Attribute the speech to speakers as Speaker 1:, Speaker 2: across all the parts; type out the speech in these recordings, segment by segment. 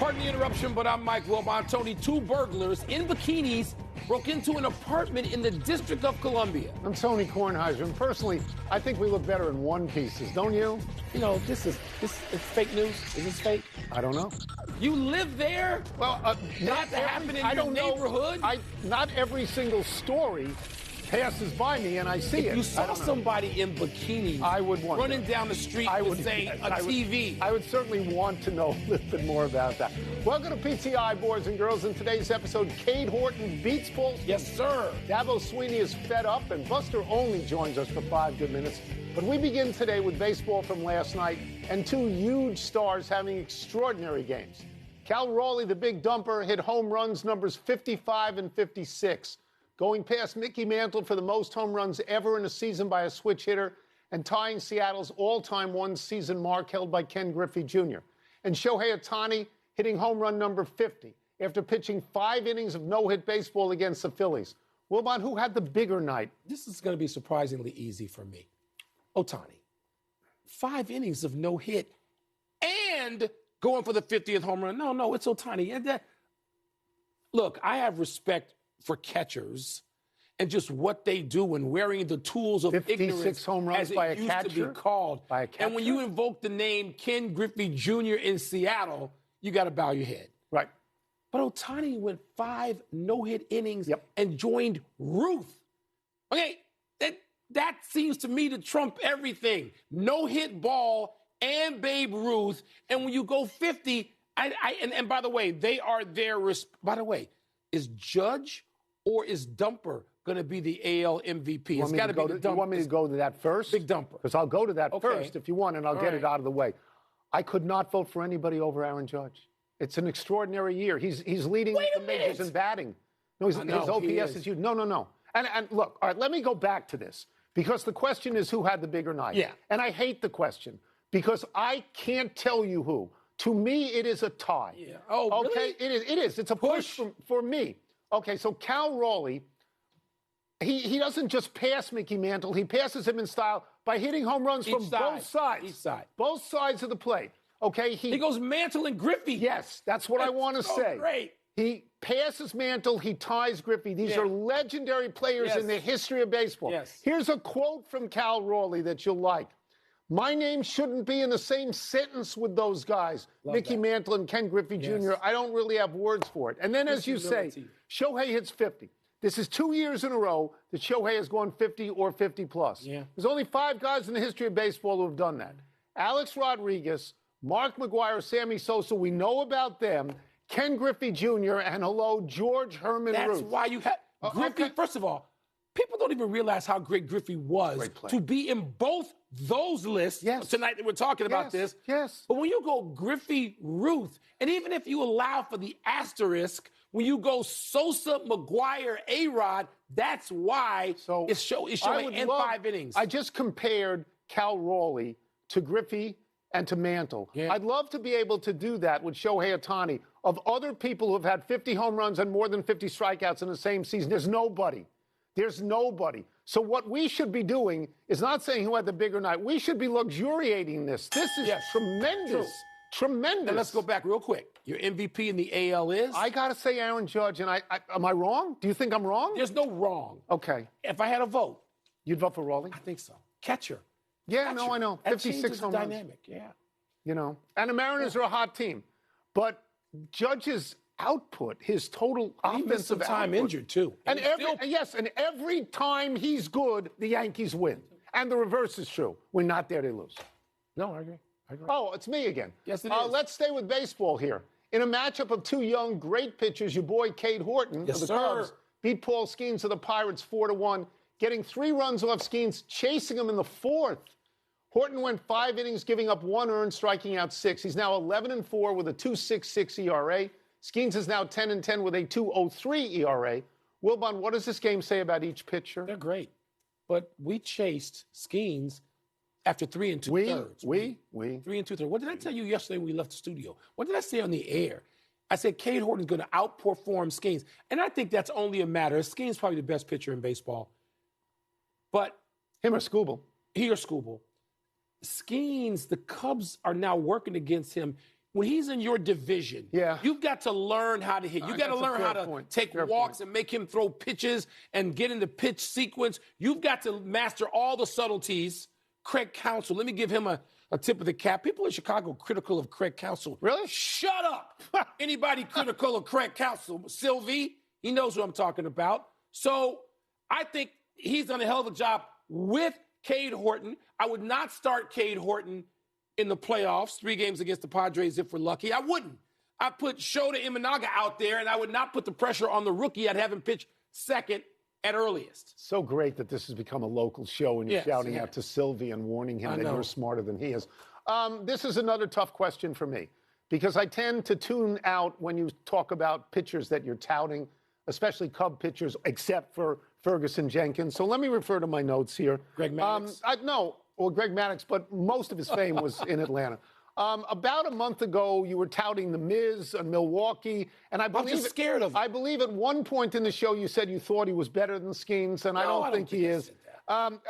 Speaker 1: Pardon the interruption, but I'm Mike Wilbon. Tony, two burglars in bikinis broke into an apartment in the District of Columbia.
Speaker 2: I'm Tony Kornheiser, and personally, I think we look better in one pieces, don't you?
Speaker 1: You know, this is fake news. Is this fake?
Speaker 2: I don't know.
Speaker 1: You live there?
Speaker 2: Well,
Speaker 1: that happened in your neighborhood?
Speaker 2: Not every single story passes by me and I see it.
Speaker 1: If you saw somebody in bikinis,
Speaker 2: I would wonder.
Speaker 1: Running down the street with, say, a TV.
Speaker 2: I would certainly want to know a little bit more about that. Welcome to PTI, boys and girls. In today's episode, Cade Horton beats Paul.
Speaker 1: Yes, sir.
Speaker 2: Dabo Sweeney is fed up, and Buster Olney joins us for 5 good minutes. But we begin today with baseball from last night and two huge stars having extraordinary games. Cal Raleigh, the big dumper, hit home runs numbers 55 and 56. Going past Mickey Mantle for the most home runs ever in a season by a switch hitter, and tying Seattle's all-time one-season mark held by Ken Griffey Jr. And Shohei Ohtani hitting home run number 50 after pitching 5 innings of no-hit baseball against the Phillies. Wilbon, who had the bigger night?
Speaker 1: This is going to be surprisingly easy for me. Ohtani. 5 innings of no-hit and going for the 50th home run. No, it's Ohtani. Look, I have respect for catchers and just what they do when wearing the tools of
Speaker 2: 56
Speaker 1: ignorance,
Speaker 2: home runs
Speaker 1: as it
Speaker 2: by a
Speaker 1: used
Speaker 2: catcher?
Speaker 1: to be called.
Speaker 2: By a catcher?
Speaker 1: And when you invoke the name Ken Griffey Jr. in Seattle, you got to bow your head.
Speaker 2: Right.
Speaker 1: But Ohtani went 5 no-hit innings and joined Ruth. Okay, that seems to me to trump everything. No-hit ball and Babe Ruth. And when you go 50, and by the way, they are there. By the way, is Judge or is Dumper going to be the AL MVP? It's got to be the Dumper.
Speaker 2: You want me to go to that first?
Speaker 1: Big Dumper.
Speaker 2: Because I'll go to that first if you want, and I'll get it out of the way. I could not vote for anybody over Aaron Judge. It's an extraordinary year. He's leading the majors in batting. No, his OPS is huge. No. And look, all right, let me go back to this. Because the question is who had the bigger night.
Speaker 1: Yeah.
Speaker 2: And I hate the question because I can't tell you who. To me, it is a tie.
Speaker 1: Yeah. Oh,
Speaker 2: okay?
Speaker 1: Really?
Speaker 2: It is. It's a push for me. Okay, so Cal Raleigh, he doesn't just pass Mickey Mantle. He passes him in style by hitting home runs from both sides.
Speaker 1: Each side.
Speaker 2: Both sides of the plate. Okay?
Speaker 1: He goes Mantle and Griffey.
Speaker 2: Yes, that's what I want to say.
Speaker 1: Great.
Speaker 2: He passes Mantle, he ties Griffey. These are legendary players in the history of baseball.
Speaker 1: Yes.
Speaker 2: Here's a quote from Cal Raleigh that you'll like. My name shouldn't be in the same sentence with those guys, Mickey Mantle and Ken Griffey Jr. I don't really have words for it. And then, as you say, Shohei hits 50. This is 2 years in a row that Shohei has gone 50 or 50 plus.
Speaker 1: Yeah.
Speaker 2: There's only 5 guys in the history of baseball who have done that. Alex Rodriguez, Mark McGwire, Sammy Sosa, we know about them. Ken Griffey Jr. and George Herman Ruth.
Speaker 1: That's why you have Griffey. Okay. First of all, people don't even realize how great Griffey was to be in both those lists tonight that we're talking about this.
Speaker 2: Yes.
Speaker 1: But when you go Griffey, Ruth, and even if you allow for the asterisk, when you go Sosa, McGwire, A-Rod, that's why it's showing in 5 innings.
Speaker 2: I just compared Cal Raleigh to Griffey and to Mantle. Yeah. I'd love to be able to do that with Shohei Ohtani. Of other people who have had 50 home runs and more than 50 strikeouts in the same season, there's nobody. There's nobody. So what we should be doing is not saying who had the bigger night. We should be luxuriating this. This is tremendous.
Speaker 1: True.
Speaker 2: Tremendous.
Speaker 1: And let's go back real quick. Your MVP in the AL is?
Speaker 2: I got to say Aaron Judge, and am I wrong? Do you think I'm wrong?
Speaker 1: There's no wrong.
Speaker 2: Okay.
Speaker 1: If I had a vote.
Speaker 2: You'd vote for Raleigh?
Speaker 1: I think so. Catcher.
Speaker 2: Yeah, no, I know. 56 home runs.
Speaker 1: Dynamic,
Speaker 2: You know, and the Mariners are a hot team. But Judge's output, his total offensive
Speaker 1: time
Speaker 2: output,
Speaker 1: injured too.
Speaker 2: And every time he's good, the Yankees win. And the reverse is true. When not there, they lose.
Speaker 1: No, I agree.
Speaker 2: Oh, it's me again.
Speaker 1: Yes, it is.
Speaker 2: Let's stay with baseball here. In a matchup of 2 young, great pitchers, your boy Cade Horton of the Cubs beat Paul Skeens of the Pirates 4-1, getting 3 runs off Skeens, chasing him in the 4th. Horton went 5 innings, giving up 1 earned, striking out 6. He's now 11-4 with a 2.66 ERA. Skeens is now 10-10 with a 2.03 ERA. Wilbon, what does this game say about each pitcher?
Speaker 1: They're great. But we chased Skeens after 3 2/3.
Speaker 2: We?
Speaker 1: 3 2/3. What did I tell you yesterday when we left the studio? What did I say on the air? I said Cade Horton's going to outperform Skeens. And I think that's only a matter. Skeens probably the best pitcher in baseball. But
Speaker 2: him or Scooble?
Speaker 1: He or Scooble. Skeens, the Cubs are now working against him. when he's in your division, you've got to learn how to hit. You've got to learn how to take walks and make him throw pitches and get into pitch sequence. You've got to master all the subtleties. Craig Counsell, let me give him a tip of the cap. People in Chicago critical of Craig Counsell.
Speaker 2: Really?
Speaker 1: Shut up. Anybody critical of Craig Counsell? Sylvie, he knows what I'm talking about. So I think he's done a hell of a job with Cade Horton. I would not start Cade Horton in the playoffs, 3 games against the Padres if we're lucky. I wouldn't. I'd put Shota Imanaga out there, and I would not put the pressure on the rookie. I'd have him pitch second at earliest.
Speaker 2: So great that this has become a local show and you're shouting out to Sylvie and warning him that you're smarter than he is. This is another tough question for me because I tend to tune out when you talk about pitchers that you're touting, especially Cub pitchers, except for Ferguson Jenkins. So let me refer to my notes here.
Speaker 1: Greg Maddux?
Speaker 2: Greg Maddux, but most of his fame was in Atlanta. About a month ago, you were touting the Miz in Milwaukee, and I believe
Speaker 1: I'm just scared of him.
Speaker 2: I believe at one point in the show you said you thought he was better than Skeens, and I don't think he is.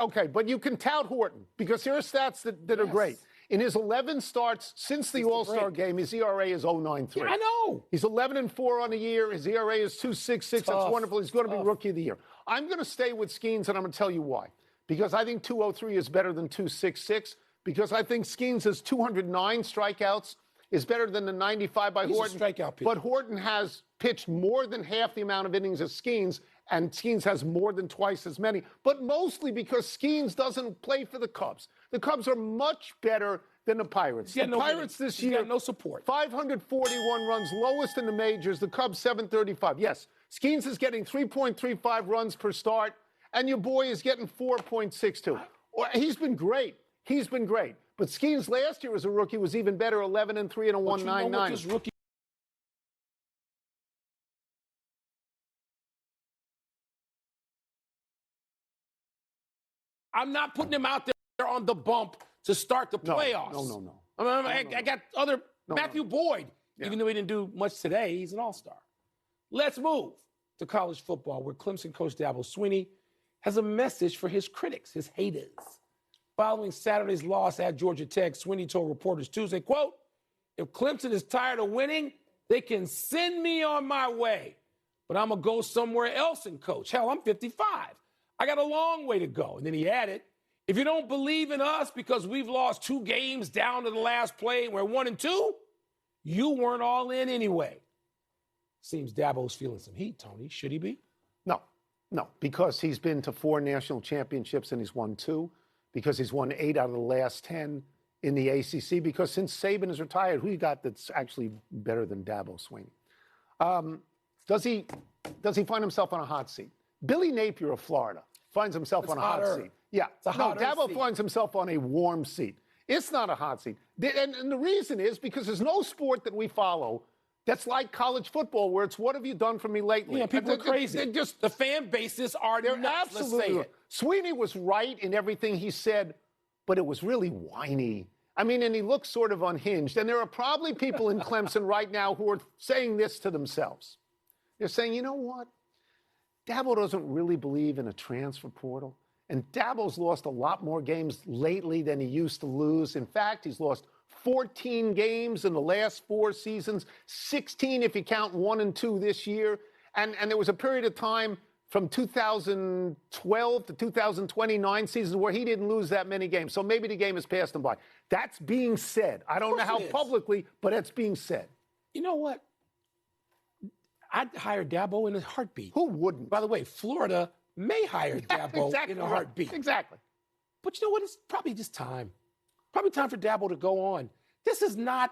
Speaker 2: Okay, but you can tout Horton because here are stats that are great. In his 11 starts since the All-Star game, his ERA is 0.93.
Speaker 1: Yeah, I know.
Speaker 2: He's 11-4 on the year. His ERA is 2.66. That's wonderful. He's going to be Rookie of the Year. I'm going to stay with Skeens, and I'm going to tell you why. Because I think 203 is better than 266. Because I think Skeens' 209 strikeouts is better than the 95 by Horton.
Speaker 1: A strikeout pitcher.
Speaker 2: But Horton has pitched more than half the amount of innings as Skeens, and Skeens has more than twice as many. But mostly because Skeens doesn't play for the Cubs. The Cubs are much better than the Pirates. The Pirates this year,
Speaker 1: no support.
Speaker 2: 541 runs, lowest in the majors. The Cubs, 735. Yes, Skeens is getting 3.35 runs per start, and your boy is getting 4.62. He's been great. He's been great. But Skeens last year as a rookie was even better, 11-3 and a 1.99.
Speaker 1: I'm not putting him out there on the bump to start the playoffs.
Speaker 2: No.
Speaker 1: I got other Matthew Boyd. Even though he didn't do much today, he's an all-star. Let's move to college football, where Clemson coach Dabo Swinney has a message for his critics, his haters. Following Saturday's loss at Georgia Tech, Swinney told reporters Tuesday, quote, "If Clemson is tired of winning, they can send me on my way. But I'm going to go somewhere else and coach. Hell, I'm 55. I got a long way to go." And then he added, "If you don't believe in us because we've lost 2 games down to the last play and we're 1-2, you weren't all in anyway." Seems Dabo's feeling some heat, Tony. Should he be?
Speaker 2: No, because he's been to 4 national championships and he's won 2, because he's won 8 out of the last 10 in the ACC, because since Saban is retired, who you got that's actually better than Dabo Swinney? Does he find himself on a hot seat? Billy Napier of Florida finds himself on a hot seat. Yeah. Dabo finds himself on a warm seat. It's not a hot seat. And the reason is because there's no sport that we follow that's like college football, where it's what have you done for me lately?
Speaker 1: Yeah, people are crazy. The fan bases are nuts.
Speaker 2: Absolutely. Swinney was right in everything he said, but it was really whiny. I mean, and he looks sort of unhinged. And there are probably people in Clemson right now who are saying this to themselves. They're saying, you know what? Dabo doesn't really believe in a transfer portal. And Dabo's lost a lot more games lately than he used to lose. In fact, he's lost 14 games in the last 4 seasons, 16 if you count 1 and 2 this year. And there was a period of time from 2012 to 2029 seasons where he didn't lose that many games. So maybe the game has passed him by. That's being said. I don't know how publicly, but it's being said.
Speaker 1: You know what? I'd hire Dabo in a heartbeat.
Speaker 2: Who wouldn't?
Speaker 1: By the way, Florida may hire Dabo in a heartbeat.
Speaker 2: Exactly.
Speaker 1: But you know what? It's probably just time. Probably time for Dabo to go on. This is not,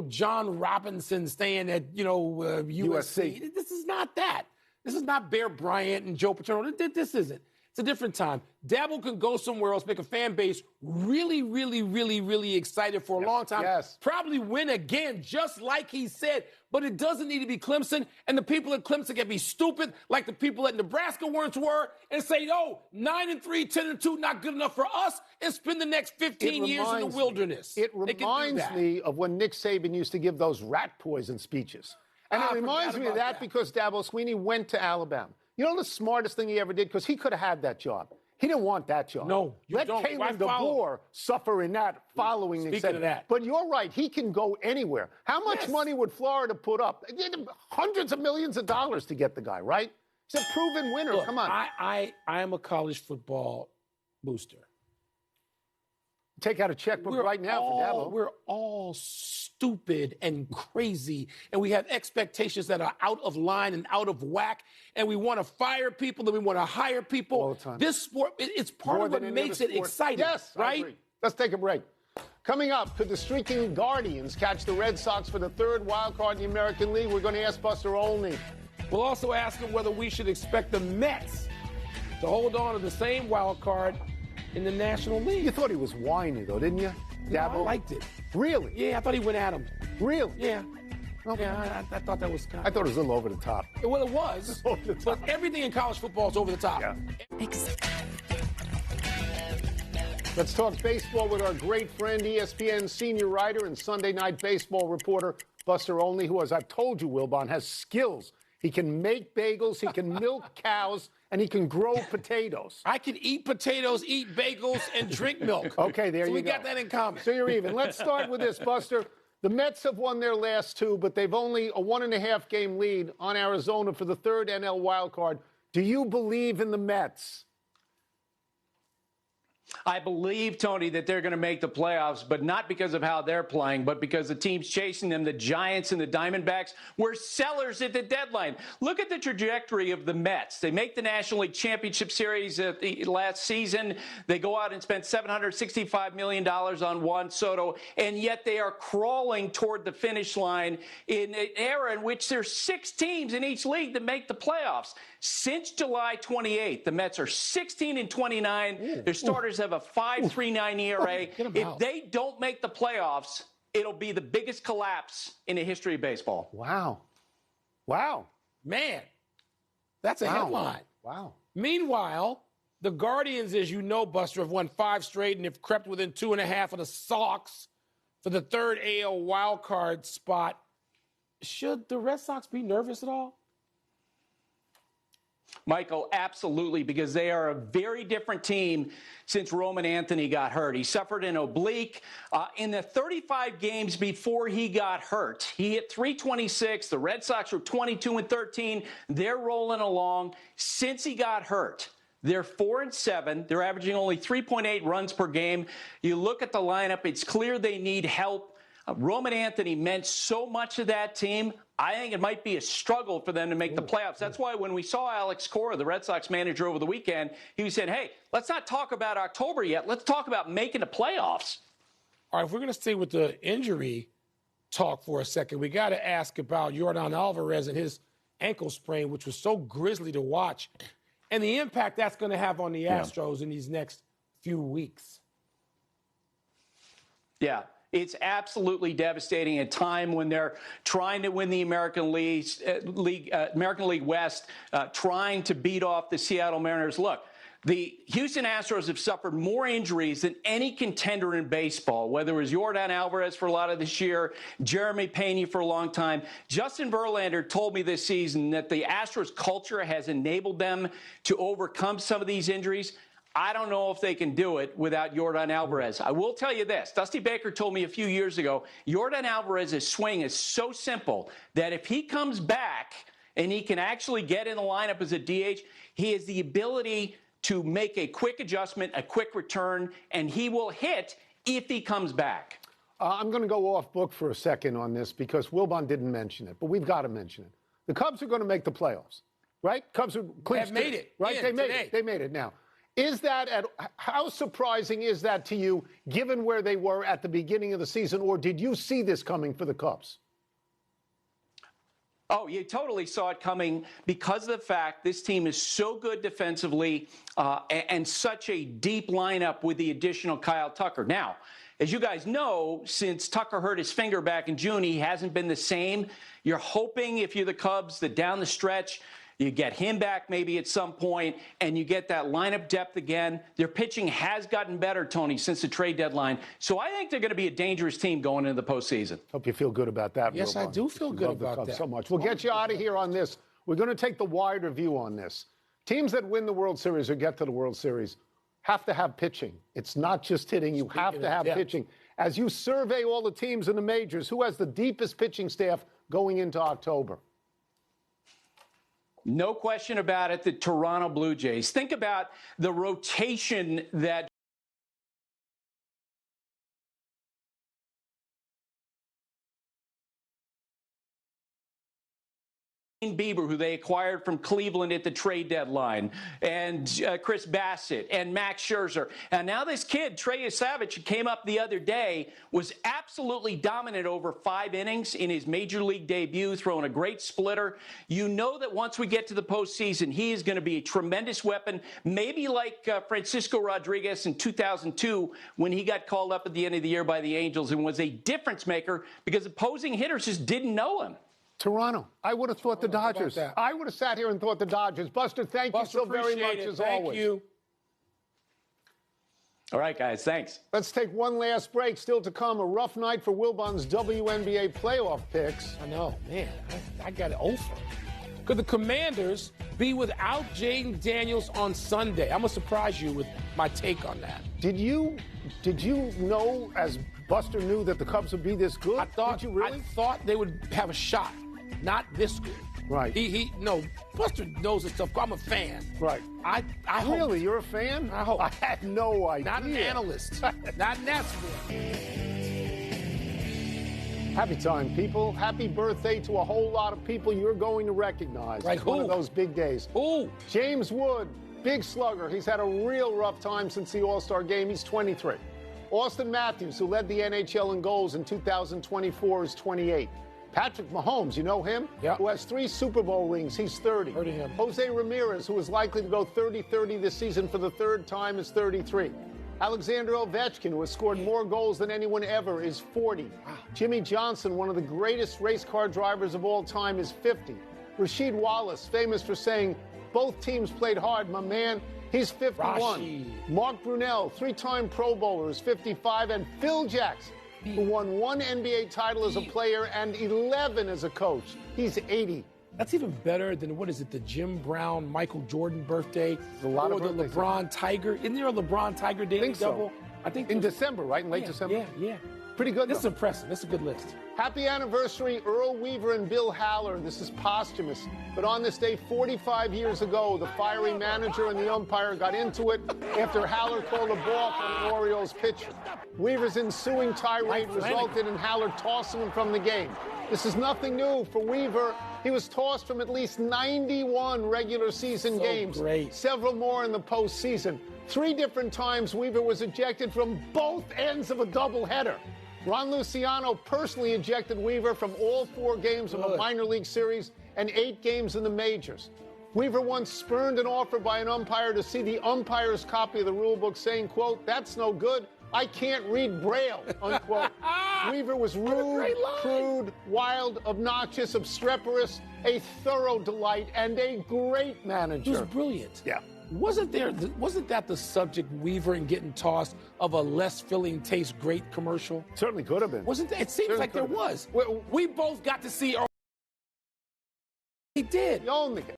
Speaker 1: John Robinson staying at, USC. This is not that. This is not Bear Bryant and Joe Paterno. This isn't. It's a different time. Dabo can go somewhere else, make a fan base really, really, really, really excited for a long time.
Speaker 2: Yes.
Speaker 1: Probably win again, just like he said. But it doesn't need to be Clemson. And the people at Clemson can be stupid, like the people at Nebraska once were, and say, 9-3, 10-2, not good enough for us, and spend the next 15 years in the wilderness.
Speaker 2: It reminds me of when Nick Saban used to give those rat poison speeches. And it reminds me of that because Dabo Swinney went to Alabama. You know the smartest thing he ever did? Because he could have had that job. He didn't want that job.
Speaker 1: No, you
Speaker 2: Let
Speaker 1: don't.
Speaker 2: Kalen DeBoer suffer in that following.
Speaker 1: Speaking of that.
Speaker 2: But you're right. He can go anywhere. How much money would Florida put up? Hundreds of millions of dollars to get the guy, right? He's a proven winner.
Speaker 1: Look,
Speaker 2: Come on.
Speaker 1: I am a college football booster.
Speaker 2: Take out a checkbook right now for Dabo.
Speaker 1: We're all stupid and crazy, and we have expectations that are out of line and out of whack, and we want to fire people, and we want to hire people.
Speaker 2: All the time.
Speaker 1: This sport, it's part of what makes it exciting.
Speaker 2: Yes,
Speaker 1: right?
Speaker 2: I agree. Let's take a break. Coming up, could the streaking Guardians catch the Red Sox for the third wild card in the American League? We're going to ask Buster Olney.
Speaker 1: We'll also ask him whether we should expect the Mets to hold on to the same wild card in the National League.
Speaker 2: You thought he was whiny, though, didn't you?
Speaker 1: I liked it.
Speaker 2: Really?
Speaker 1: Yeah, I thought he went at him.
Speaker 2: Really?
Speaker 1: Yeah.
Speaker 2: Okay.
Speaker 1: Yeah, I thought that was kind of...
Speaker 2: I thought it was a little over the top.
Speaker 1: Well, it was.
Speaker 2: Over the top.
Speaker 1: But everything in college football is over the top.
Speaker 2: Yeah. Let's talk baseball with our great friend, ESPN senior writer and Sunday Night Baseball reporter, Buster Olney, who, as I've told you, Wilbon, has skills. He can make bagels, he can milk cows, and he can grow potatoes.
Speaker 1: I can eat potatoes, eat bagels, and drink milk.
Speaker 2: Okay, there you go.
Speaker 1: So we got that in common.
Speaker 2: So you're even. Let's start with this, Buster. The Mets have won their last two, but they've only a 1.5 game lead on Arizona for the third NL wild card. Do you believe in the Mets?
Speaker 3: I believe, Tony, that they're going to make the playoffs, but not because of how they're playing, but because the teams chasing them, the Giants and the Diamondbacks, were sellers at the deadline. Look at the trajectory of the Mets. They make the National League Championship Series last season. They go out and spend $765 million on Juan Soto, and yet they are crawling toward the finish line in an era in which there's 6 teams in each league that make the playoffs. Since July 28th, the Mets are 16-29. Their starters have a 5.39 ERA. If they don't make the playoffs, it'll be the biggest collapse in the history of baseball.
Speaker 2: Wow. Wow.
Speaker 1: Man, that's a headline.
Speaker 2: Wow.
Speaker 1: Meanwhile, the Guardians, as you know, Buster, have won 5 straight and have crept within 2.5 of the Sox for the third AL wild card spot. Should the Red Sox be nervous at all?
Speaker 3: Michael, absolutely, because they are a very different team since Roman Anthony got hurt. He suffered an oblique. In the 35 games before he got hurt, he hit .326. The Red Sox were 22-13. They're rolling along. Since he got hurt, they're 4-7. They're averaging only 3.8 runs per game. You look at the lineup, it's clear they need help. Roman Anthony meant so much of that team. I think it might be a struggle for them to make the playoffs. That's why when we saw Alex Cora, the Red Sox manager, over the weekend, he said, hey, let's not talk about October yet. Let's talk about making the playoffs.
Speaker 1: All right, if we're going to stay with the injury talk for a second, we got to ask about Yordan Alvarez and his ankle sprain, which was so grisly to watch, and the impact that's going to have on the Astros in these next few weeks.
Speaker 3: Yeah. It's absolutely devastating at a time when they're trying to win the American League West, trying to beat off the Seattle Mariners. Look, the Houston Astros have suffered more injuries than any contender in baseball, whether it was Yordan Alvarez for a lot of this year, Jeremy Pena for a long time. Justin Verlander told me this season that the Astros culture has enabled them to overcome some of these injuries. I don't know if they can do it without Yordan Alvarez. I will tell you this. Dusty Baker told me a few years ago, Yordan Alvarez's swing is so simple that if he comes back and he can actually get in the lineup as a DH, he has the ability to make a quick adjustment, a quick return, and he will hit if he comes back.
Speaker 2: I'm going to go off book for a second on this because Wilbon didn't mention it, but we've got to mention it. The Cubs are going to make the playoffs, right? Cubs are clinched.
Speaker 1: Have made it.
Speaker 2: Right?
Speaker 1: Yeah,
Speaker 2: they made it. They made it now. How surprising is that to you, given where they were at the beginning of the season, or did you see this coming for the Cubs?
Speaker 3: Oh, you totally saw it coming because of the fact this team is so good defensively and such a deep lineup with the additional Kyle Tucker. Now, as you guys know, since Tucker hurt his finger back in June, he hasn't been the same. You're hoping, if you're the Cubs, that down the stretch, you get him back maybe at some point, and you get that lineup depth again. Their pitching has gotten better, Tony, since the trade deadline. So I think they're going to be a dangerous team going into the postseason.
Speaker 2: Hope you feel good about that,
Speaker 1: Yes,
Speaker 2: Wilbon.
Speaker 1: I do feel good about that.
Speaker 2: So much. We'll get you out of here on this. We're going to take the wider view on this. Teams that win the World Series or get to the World Series have to have pitching. It's not just hitting. You have to have pitching. As you survey all the teams in the majors, who has the deepest pitching staff going into October?
Speaker 3: No question about it, the Toronto Blue Jays. Think about the rotation that Bieber, who they acquired from Cleveland at the trade deadline, and Chris Bassett and Max Scherzer. And now this kid, Trey Savage, who came up the other day, was absolutely dominant over 5 innings in his major league debut, throwing a great splitter. You know that once we get to the postseason, he is going to be a tremendous weapon, maybe like Francisco Rodriguez in 2002 when he got called up at the end of the year by the Angels and was a difference maker because opposing hitters just didn't know him.
Speaker 2: Toronto. I would have thought the Dodgers. I would have sat here and thought the Dodgers. Buster, thank you so very much, as always.
Speaker 1: Thank you.
Speaker 3: All right, guys. Thanks.
Speaker 2: Let's take one last break. Still to come, a rough night for Wilbon's WNBA playoff picks.
Speaker 1: I know, man. I got it over. Could the Commanders be without Jaden Daniels on Sunday? I'm going to surprise you with my take on that.
Speaker 2: Did you know, as Buster knew, that the Cubs would be this good? Did you really?
Speaker 1: I thought they would have a shot. Not this good.
Speaker 2: Right.
Speaker 1: No, Buster knows his stuff. I'm a fan.
Speaker 2: Right.
Speaker 1: I hope.
Speaker 2: Really? You're a fan?
Speaker 1: I hope.
Speaker 2: I had no idea.
Speaker 1: Not an analyst. Not in that sport.
Speaker 2: Happy time, people. Happy birthday to a whole lot of people you're going to recognize.
Speaker 1: Right.
Speaker 2: It's one of those big days.
Speaker 1: Who?
Speaker 2: James Wood, big slugger. He's had a real rough time since the All-Star game. He's 23. Austin Matthews, who led the NHL in goals in 2024, is 28. Patrick Mahomes, you know him?
Speaker 1: Yeah.
Speaker 2: Who has 3 Super Bowl rings. He's 30.
Speaker 1: Heard of him.
Speaker 2: Jose Ramirez, who is likely to go 30-30 this season for the 3rd time, is 33. Alexander Ovechkin, who has scored more goals than anyone ever, is 40. Wow. Jimmy Johnson, one of the greatest race car drivers of all time, is 50. Rasheed Wallace, famous for saying, both teams played hard, my man, he's 51.
Speaker 1: Rashid.
Speaker 2: Mark Brunell, 3-time Pro Bowler, is 55. And Phil Jackson, who won 1 NBA title as a player and 11 as a coach, he's 80.
Speaker 1: That's even better than, what is it, the Jim Brown, Michael Jordan birthday?
Speaker 2: A lot
Speaker 1: or
Speaker 2: of
Speaker 1: the LeBron Tiger. Isn't there a LeBron Tiger daily double?
Speaker 2: I think in December, right? In late December?
Speaker 1: Yeah.
Speaker 2: Pretty good.
Speaker 1: This is impressive. This is a good list.
Speaker 2: Happy anniversary, Earl Weaver and Bill Haller. This is posthumous. But on this day, 45 years ago, the fiery manager and the umpire got into it after Haller called a balk on an Orioles pitcher. Weaver's ensuing tirade resulted in Haller tossing him from the game. This is nothing new for Weaver. He was tossed from at least 91 regular season games, several more in the postseason. 3 different times Weaver was ejected from both ends of a doubleheader. Ron Luciano personally ejected Weaver from all 4 games of a minor league series and 8 games in the majors. Weaver once spurned an offer by an umpire to see the umpire's copy of the rule book saying, quote, "That's no good. I can't read Braille," unquote. Weaver was rude, crude, wild, obnoxious, obstreperous, a thorough delight, and a great manager.
Speaker 1: He was brilliant.
Speaker 2: Yeah.
Speaker 1: Wasn't that the subject, Weaver and getting tossed, of a less filling tastes great commercial?
Speaker 2: Certainly could have been.
Speaker 1: Wasn't there? It seems like there was. We both got to see. He did.
Speaker 2: The only game.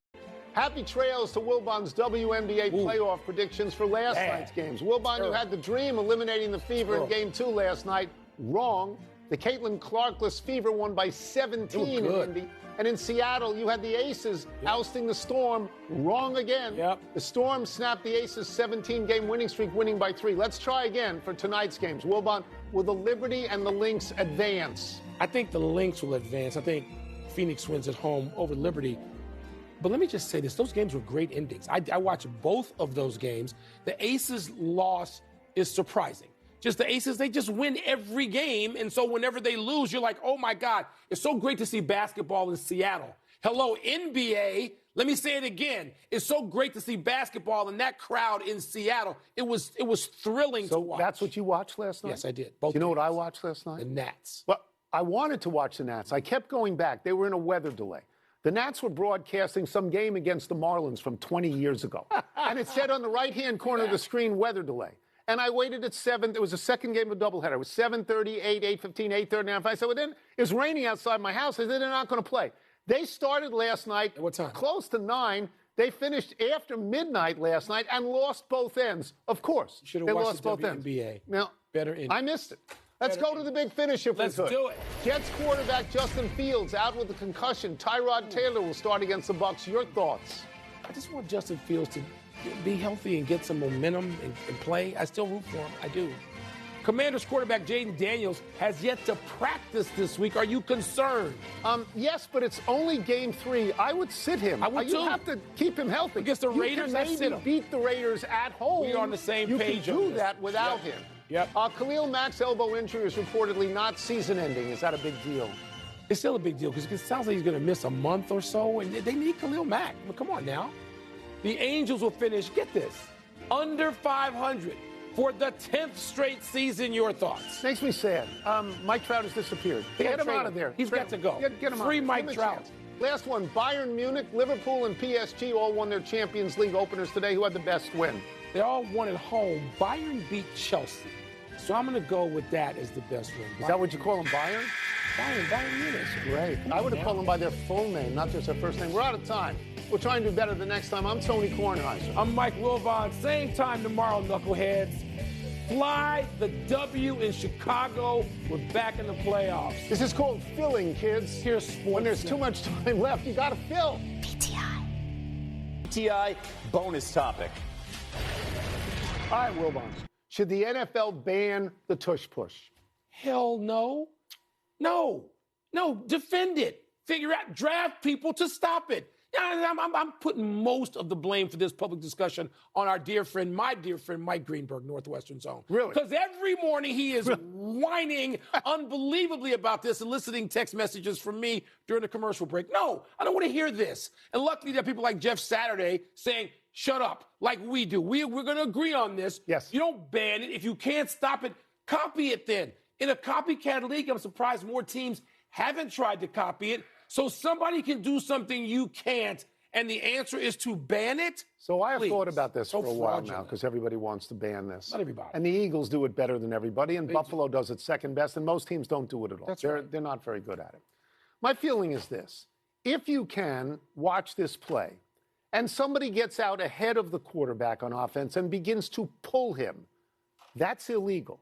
Speaker 2: Happy trails to Wilbon's WNBA playoff predictions for last night's games. Wilbon, you had the dream eliminating the Fever in Game 2 last night. Wrong. The Caitlin Clarkless Fever won by 17 in Indy. And in Seattle, you had the Aces ousting the Storm. Wrong again. The Storm snapped the Aces' 17-game winning streak, winning by 3. Let's try again for tonight's games. Wilbon, will the Liberty and the Lynx advance?
Speaker 1: I think the Lynx will advance. I think Phoenix wins at home over Liberty. But let me just say this. Those games were great endings. I watched both of those games. The Aces' loss is surprising. Just the Aces, they just win every game. And so whenever they lose, you're like, oh, my God, it's so great to see basketball in Seattle. Hello, NBA. Let me say it again. It's so great to see basketball and that crowd in Seattle. It was thrilling to watch.
Speaker 2: So that's what you watched last night?
Speaker 1: Yes, I did.
Speaker 2: You know what I watched last night?
Speaker 1: The Nats.
Speaker 2: Well, I wanted to watch the Nats. I kept going back. They were in a weather delay. The Nats were broadcasting some game against the Marlins from 20 years ago. And it said on the right-hand corner of the screen, weather delay. And I waited at 7. It was the second game of doubleheader. It was 7:30, 8, 8:15, 8:30. I said, well, then it was raining outside my house. I said, they're not going to play. They started last night.
Speaker 1: At what time?
Speaker 2: Close to 9. They finished after midnight last night and lost both ends. Of course,
Speaker 1: they
Speaker 2: lost both ends.
Speaker 1: Now, I
Speaker 2: missed it. Let's go to the big finish if we could.
Speaker 1: Let's do it.
Speaker 2: Jets quarterback Justin Fields out with a concussion. Tyrod Taylor will start against the Bucs. Your thoughts?
Speaker 1: I just want Justin Fields to be healthy and get some momentum and play. I still root for him. I do. Commanders quarterback Jaden Daniels has yet to practice this week. Are you concerned?
Speaker 2: Yes, but it's only game 3. I would sit him.
Speaker 1: I would too.
Speaker 2: You have to keep him healthy.
Speaker 1: Against the Raiders,
Speaker 2: I sit him. Beat the Raiders at home.
Speaker 1: We are on the same page.
Speaker 2: You can do that without him.
Speaker 1: Yep.
Speaker 2: Khalil Mack's elbow injury is reportedly not season-ending. Is that a big deal?
Speaker 1: It's still a big deal because it sounds like he's going to miss a month or so, and they need Khalil Mack. Well, come on now. The Angels will finish, get this, under 500 for the 10th straight season. Your thoughts?
Speaker 2: Makes me sad. Mike Trout has disappeared. Get him out of there.
Speaker 1: He's got to go.
Speaker 2: Get him out.
Speaker 1: Free Mike Trout.
Speaker 2: Last one, Bayern Munich, Liverpool, and PSG all won their Champions League openers today. Who had the best win?
Speaker 1: They all won at home. Bayern beat Chelsea. So I'm going to go with that as the best win.
Speaker 2: Is that what you call them, Bayern?
Speaker 1: Bayern Munich.
Speaker 2: Great. I would have called them by their full name, not just their first name. We're out of time. We'll try and do better the next time. I'm Tony Kornheiser.
Speaker 1: I'm Mike Wilbon. Same time tomorrow, knuckleheads. Fly the W in Chicago. We're back in the playoffs.
Speaker 2: This is called filling, kids.
Speaker 1: Here's sports.
Speaker 2: When there's too much time left, you got to fill.
Speaker 4: PTI bonus topic.
Speaker 2: All right, Wilbon. Should the NFL ban the tush push?
Speaker 1: Hell no. No. Defend it. Figure out, draft people to stop it. I'm putting most of the blame for this public discussion on our dear friend, my dear friend, Mike Greenberg, Northwestern Zone.
Speaker 2: Really?
Speaker 1: Because every morning he is whining unbelievably about this, eliciting text messages from me during the commercial break. No, I don't want to hear this. And luckily there are people like Jeff Saturday saying, shut up, like we do. We're going to agree on this.
Speaker 2: Yes.
Speaker 1: You don't ban it. If you can't stop it, copy it then. In a copycat league, I'm surprised more teams haven't tried to copy it. So somebody can do something you can't, and the answer is to ban it?
Speaker 2: So I have thought about this
Speaker 1: So
Speaker 2: for a while
Speaker 1: fraudulent.
Speaker 2: now because everybody wants to ban this.
Speaker 1: Not everybody.
Speaker 2: And the Eagles do it better than everybody, and Buffalo does it second best, and most teams don't do it at all.
Speaker 1: That's
Speaker 2: they're,
Speaker 1: right.
Speaker 2: They're not very good at it. My feeling is this. If you can watch this play, and somebody gets out ahead of the quarterback on offense and begins to pull him, that's illegal.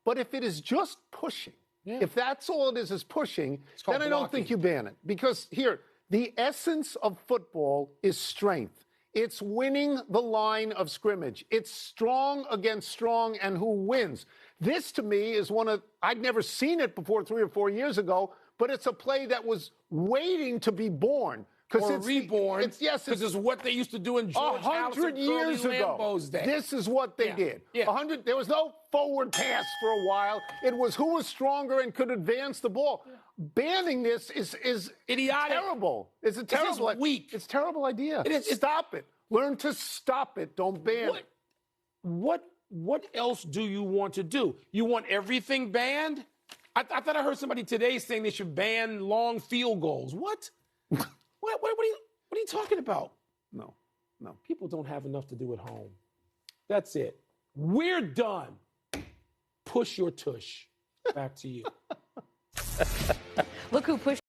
Speaker 2: But if it is just pushing, if that's all it is pushing, then I don't think you ban it. Because here, the essence of football is strength. It's winning the line of scrimmage. It's strong against strong and who wins. This, to me, is I'd never seen it before 3 or 4 years ago, but it's a play that was waiting to be born.
Speaker 1: Or reborn, because it's what they used to do in George
Speaker 2: 100 years ago.
Speaker 1: Day.
Speaker 2: This is what they did.
Speaker 1: Yeah.
Speaker 2: 100. There was no forward pass for a while. It was who was stronger and could advance the ball. Yeah. Banning this is
Speaker 1: idiotic.
Speaker 2: Terrible. It's a terrible.
Speaker 1: It's weak.
Speaker 2: It's a terrible idea.
Speaker 1: It is.
Speaker 2: Stop it. Learn to stop it. Don't ban it.
Speaker 1: What else do you want to do? You want everything banned? I thought I heard somebody today saying they should ban long field goals. What? What are you talking about?
Speaker 2: No.
Speaker 1: People don't have enough to do at home. That's it. We're done. Push your tush. Back to you.
Speaker 5: Look who pushed.